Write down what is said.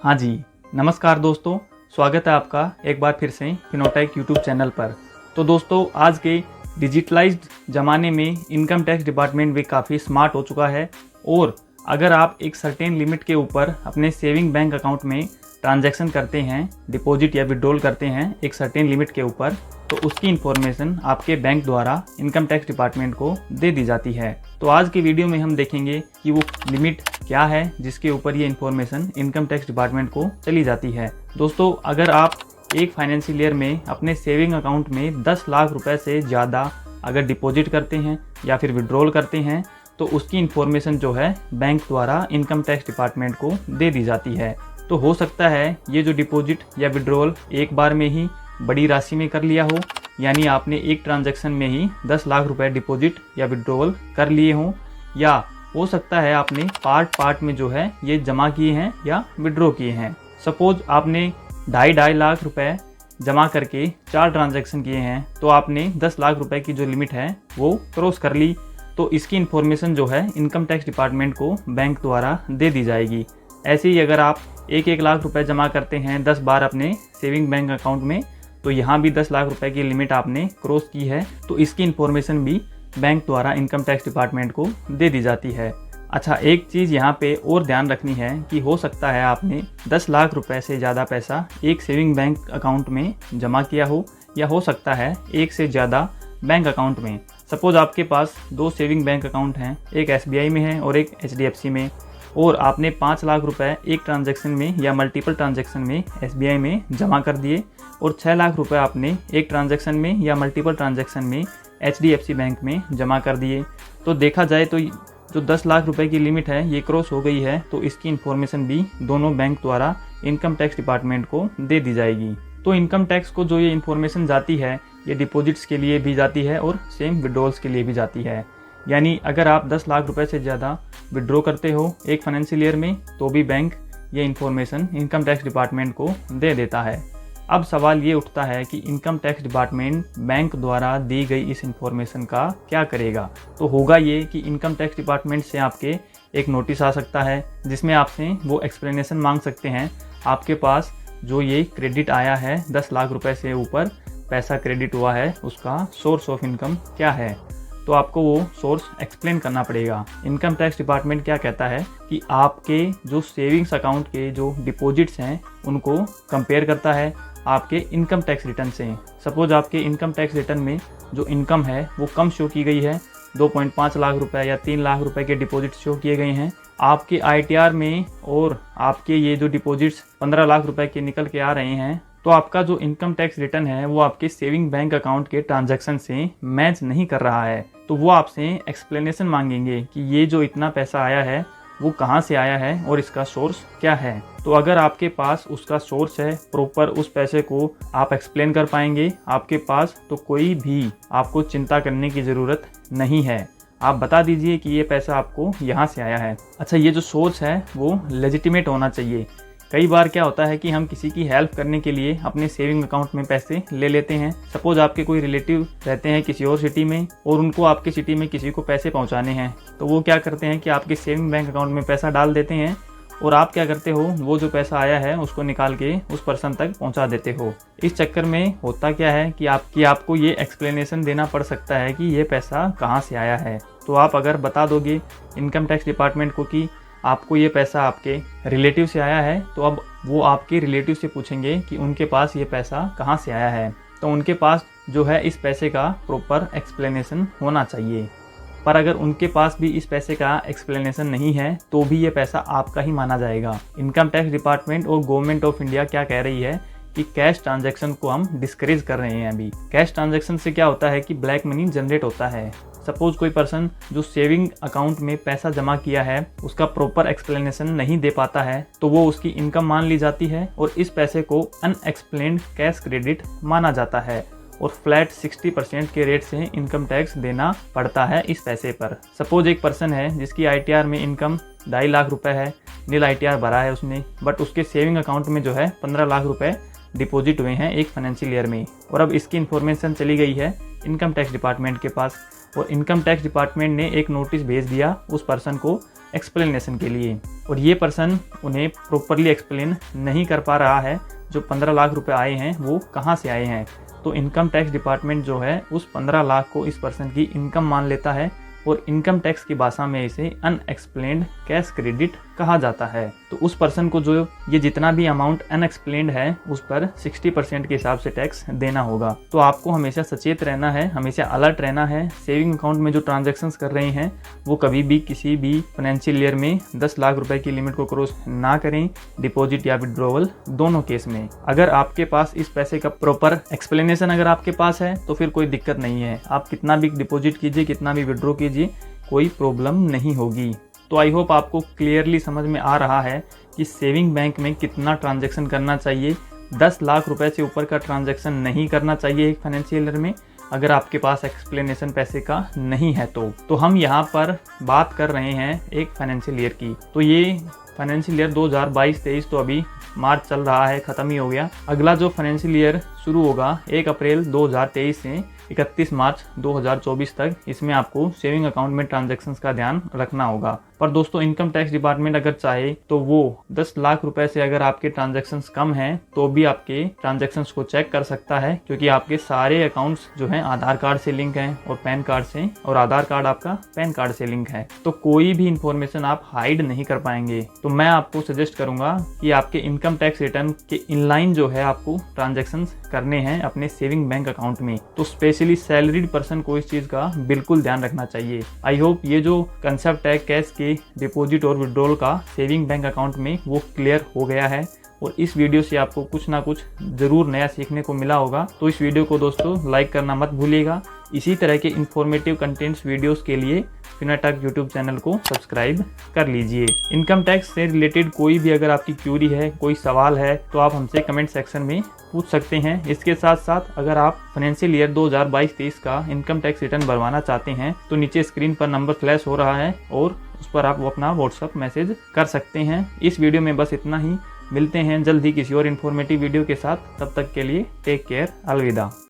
हाँ जी, नमस्कार दोस्तों, स्वागत है आपका एक बार फिर से फिनोटेक यूट्यूब चैनल पर। तो दोस्तों, आज के डिजिटलाइज्ड ज़माने में इनकम टैक्स डिपार्टमेंट भी काफ़ी स्मार्ट हो चुका है और अगर आप एक सर्टेन लिमिट के ऊपर अपने सेविंग बैंक अकाउंट में ट्रांजैक्शन करते हैं, डिपॉजिट या विड्रॉल करते हैं एक सर्टेन लिमिट के ऊपर, तो उसकी इन्फॉर्मेशन आपके बैंक द्वारा इनकम टैक्स डिपार्टमेंट को दे दी जाती है। तो आज की वीडियो में हम देखेंगे कि वो लिमिट क्या है जिसके ऊपर ये इन्फॉर्मेशन इनकम टैक्स डिपार्टमेंट को चली जाती है। दोस्तों, अगर आप एक फाइनेंशियल ईयर में अपने सेविंग अकाउंट में 10 लाख रुपए से ज़्यादा अगर डिपॉजिट करते हैं या फिर विड्रॉल करते हैं, तो उसकी इन्फॉर्मेशन जो है बैंक द्वारा इनकम टैक्स डिपार्टमेंट को दे दी जाती है। तो हो सकता है ये जो डिपॉजिट या विड्रॉल एक बार में ही बड़ी राशि में कर लिया हो, यानी आपने एक ट्रांजैक्शन में ही 10 लाख रुपए डिपॉजिट या विड्रॉल कर लिए हों, या हो सकता है आपने पार्ट में जो है ये जमा किए हैं या विड्रॉ किए हैं। सपोज आपने 2.5 लाख रुपए जमा करके 4 ट्रांजैक्शन किए हैं, तो आपने 10 लाख रुपए की जो लिमिट है वो क्रॉस कर ली। तो इसकी इन्फॉर्मेशन जो है इनकम टैक्स डिपार्टमेंट को बैंक द्वारा दे दी जाएगी। ऐसे ही अगर आप 1 लाख रुपए जमा करते हैं 10 बार अपने सेविंग बैंक अकाउंट में, तो यहाँ भी 10 लाख रुपए की लिमिट आपने क्रॉस की है, तो इसकी इन्फॉर्मेशन भी बैंक द्वारा इनकम टैक्स डिपार्टमेंट को दे दी जाती है। अच्छा, एक चीज़ यहाँ पे और ध्यान रखनी है कि हो सकता है आपने 10 लाख रुपए से ज़्यादा पैसा एक सेविंग बैंक अकाउंट में जमा किया हो, या हो सकता है एक से ज़्यादा बैंक अकाउंट में। सपोज आपके पास 2 सेविंग बैंक अकाउंट हैं, एक SBI में है और एक HDFC में, और आपने 5 लाख रुपए एक ट्रांजैक्शन में या मल्टीपल ट्रांजैक्शन में SBI में जमा कर दिए और 6 लाख रुपए आपने एक ट्रांजैक्शन में या मल्टीपल ट्रांजैक्शन में HDFC बैंक में जमा कर दिए। तो देखा जाए तो जो 10 लाख रुपए की लिमिट है ये क्रॉस हो गई है, तो इसकी इन्फॉर्मेशन भी दोनों बैंक द्वारा इनकम टैक्स डिपार्टमेंट को दे दी जाएगी। तो इनकम टैक्स को जो ये इन्फॉर्मेशन जाती है, ये डिपॉजिट्स के लिए भी जाती है और सेम विड्रॉल्स के लिए भी जाती है। यानी अगर आप 10 लाख रुपए से ज़्यादा विड्रॉ करते हो एक फाइनेंशियल ईयर में, तो भी बैंक ये इन्फॉर्मेशन इनकम टैक्स डिपार्टमेंट को दे देता है। अब सवाल ये उठता है कि इनकम टैक्स डिपार्टमेंट बैंक द्वारा दी गई इस इन्फॉर्मेशन का क्या करेगा। तो होगा ये कि इनकम टैक्स डिपार्टमेंट से आपके एक नोटिस आ सकता है जिसमें आपसे वो एक्सप्लेनेशन मांग सकते हैं, आपके पास जो ये क्रेडिट आया है 10 लाख रुपए से ऊपर पैसा क्रेडिट हुआ है, उसका सोर्स ऑफ इनकम क्या है। तो आपको वो सोर्स एक्सप्लेन करना पड़ेगा। इनकम टैक्स डिपार्टमेंट क्या कहता है कि आपके जो सेविंग्स अकाउंट के जो डिपॉजिट्स हैं उनको कंपेयर करता है आपके इनकम टैक्स रिटर्न से। सपोज आपके इनकम टैक्स रिटर्न में जो इनकम है वो कम शो की गई है, 2.5 लाख रुपए या 3 लाख रुपए के डिपॉजिट शो किए गए हैं आपके ITR में, और आपके ये जो डिपॉजिट्स 15 लाख रुपए के निकल के आ रहे हैं, तो आपका जो इनकम टैक्स रिटर्न है वो आपके सेविंग बैंक अकाउंट के ट्रांजैक्शन से मैच नहीं कर रहा है। तो वो आपसे एक्सप्लेनेशन मांगेंगे कि ये जो इतना पैसा आया है वो कहाँ से आया है और इसका सोर्स क्या है। तो अगर आपके पास उसका सोर्स है, प्रॉपर उस पैसे को आप एक्सप्लेन कर पाएंगे आपके पास, तो कोई भी आपको चिंता करने की ज़रूरत नहीं है। आप बता दीजिए कि ये पैसा आपको यहाँ से आया है। अच्छा, ये जो सोर्स है वो लेजिटिमेट होना चाहिए। कई बार क्या होता है कि हम किसी की हेल्प करने के लिए अपने सेविंग अकाउंट में पैसे ले लेते हैं। सपोज आपके कोई रिलेटिव रहते हैं किसी और सिटी में और उनको आपके सिटी में किसी को पैसे पहुंचाने हैं, तो वो क्या करते हैं कि आपके सेविंग बैंक अकाउंट में पैसा डाल देते हैं और आप क्या करते हो, वो जो पैसा आया है उसको निकाल के उस पर्सन तक पहुँचा देते हो। इस चक्कर में होता क्या है कि आपको ये एक्सप्लेनेशन देना पड़ सकता है कि ये पैसा कहाँ से आया है। तो आप अगर बता दोगे इनकम टैक्स डिपार्टमेंट को कि आपको ये पैसा आपके रिलेटिव से आया है, तो अब वो आपके रिलेटिव से पूछेंगे कि उनके पास ये पैसा कहाँ से आया है। तो उनके पास जो है इस पैसे का प्रॉपर एक्सप्लेनेशन होना चाहिए। पर अगर उनके पास भी इस पैसे का एक्सप्लेनेशन नहीं है, तो भी ये पैसा आपका ही माना जाएगा। इनकम टैक्स डिपार्टमेंट और गवर्नमेंट ऑफ इंडिया क्या कह रही है कि कैश ट्रांजैक्शन को हम डिस्करेज कर रहे हैं। अभी कैश ट्रांजैक्शन से क्या होता है कि ब्लैक मनी जनरेट होता है। सपोज कोई पर्सन जो सेविंग अकाउंट में पैसा जमा किया है उसका प्रॉपर एक्सप्लेनेशन नहीं दे पाता है, तो वो उसकी इनकम मान ली जाती है और इस पैसे को अनएक्सप्लेन्ड कैश क्रेडिट माना जाता है और फ्लैट 60% के रेट से इनकम टैक्स देना पड़ता है इस पैसे पर। सपोज एक पर्सन है जिसकी ITR में इनकम 2.5 लाख रुपए है, नील ITR भरा है उसने, बट उसके सेविंग अकाउंट में जो है 15 लाख रुपए डिपॉजिट हुए हैं एक फाइनेंशियल ईयर में, और अब इसकी इन्फॉर्मेशन चली गई है इनकम टैक्स डिपार्टमेंट के पास, और इनकम टैक्स डिपार्टमेंट ने एक नोटिस भेज दिया उस पर्सन को एक्सप्लेनेशन के लिए, और ये पर्सन उन्हें प्रॉपरली एक्सप्लेन नहीं कर पा रहा है जो 15 लाख रुपए आए हैं वो कहाँ से आए हैं। तो इनकम टैक्स डिपार्टमेंट जो है उस 15 लाख को इस पर्सन की इनकम मान लेता है और इनकम टैक्स की भाषा में इसे अनएक्सप्लेन्ड कैश क्रेडिट कहा जाता है। तो उस पर्सन को जो ये जितना भी अमाउंट अनएक्सप्लेन्ड है उस पर 60% के हिसाब से टैक्स देना होगा। तो आपको हमेशा सचेत रहना है, हमेशा अलर्ट रहना है। सेविंग अकाउंट में जो ट्रांजैक्शंस कर रहे हैं वो कभी भी किसी भी फाइनेंशियल ईयर में 10 लाख रुपए की लिमिट को क्रॉस ना करें, डिपॉजिट या विड्रॉवल दोनों केस में। अगर आपके पास इस पैसे का प्रॉपर एक्सप्लेनेशन अगर आपके पास है तो फिर कोई दिक्कत नहीं है, आप कितना भी डिपॉजिट कीजिए, कितना भी विड्रॉ कीजिए, कोई प्रॉब्लम नहीं होगी। तो आई होप आपको क्लियरली समझ में आ रहा है कि सेविंग बैंक में कितना ट्रांजैक्शन करना चाहिए। 10 लाख रुपए से ऊपर का ट्रांजैक्शन नहीं करना चाहिए एक फाइनेंशियल ईयर में, अगर आपके पास एक्सप्लेनेशन पैसे का नहीं है तो हम यहाँ पर बात कर रहे हैं एक फाइनेंशियल ईयर की। तो ये फाइनेंशियल ईयर 2022-23 तो अभी मार्च चल रहा है, ख़त्म ही हो गया। अगला जो फाइनेंशियल ईयर शुरू होगा 1 अप्रैल 2023 से 31 मार्च 2024 तक, इसमें आपको सेविंग अकाउंट में ट्रांजैक्शंस का ध्यान रखना होगा। पर दोस्तों इनकम टैक्स डिपार्टमेंट अगर चाहे तो वो 10 लाख रुपए से अगर आपके ट्रांजैक्शंस कम हैं तो भी आपके ट्रांजैक्शंस को चेक कर सकता है, क्योंकि आपके सारे अकाउंट्स जो हैं आधार कार्ड से लिंक हैं और पैन कार्ड से, और आधार कार्ड आपका पैन कार्ड से लिंक है, तो कोई भी इंफॉर्मेशन आप हाइड नहीं कर पाएंगे। तो मैं आपको सजेस्ट करूंगा कि आपके इनकम टैक्स रिटर्न के इनलाइन जो है आपको ट्रांजैक्शंस करने हैं अपने सेविंग बैंक अकाउंट में। तो स्पेशली सैलरीड पर्सन को इस चीज का बिल्कुल ध्यान रखना चाहिए। आई होप ये जो कंसेप्ट है कैश के डिपॉजिट और विड्रॉल का सेविंग बैंक अकाउंट में वो क्लियर हो गया है, और इस वीडियो से आपको कुछ ना कुछ जरूर नया सीखने को मिला होगा। तो इस वीडियो को दोस्तों लाइक करना मत भूलिएगा। इसी तरह के इंफॉर्मेटिव कंटेंट्स वीडियोस के लिए फिनोटेक यूट्यूब चैनल को सब्सक्राइब कर लीजिए। इनकम टैक्स से रिलेटेड कोई भी अगर आपकी क्यूरी है, कोई सवाल है, तो आप हमसे कमेंट सेक्शन में पूछ सकते हैं। इसके साथ साथ अगर आप फाइनेंशियल ईयर 2022-23 का इनकम टैक्स रिटर्न भरवाना चाहते हैं तो नीचे स्क्रीन पर नंबर फ्लैश हो रहा है और उस पर आप वो अपना व्हाट्सएप मैसेज कर सकते हैं। इस वीडियो में बस इतना ही, मिलते हैं जल्द ही किसी और इन्फॉर्मेटिव वीडियो के साथ। तब तक के लिए टेक केयर, अलविदा।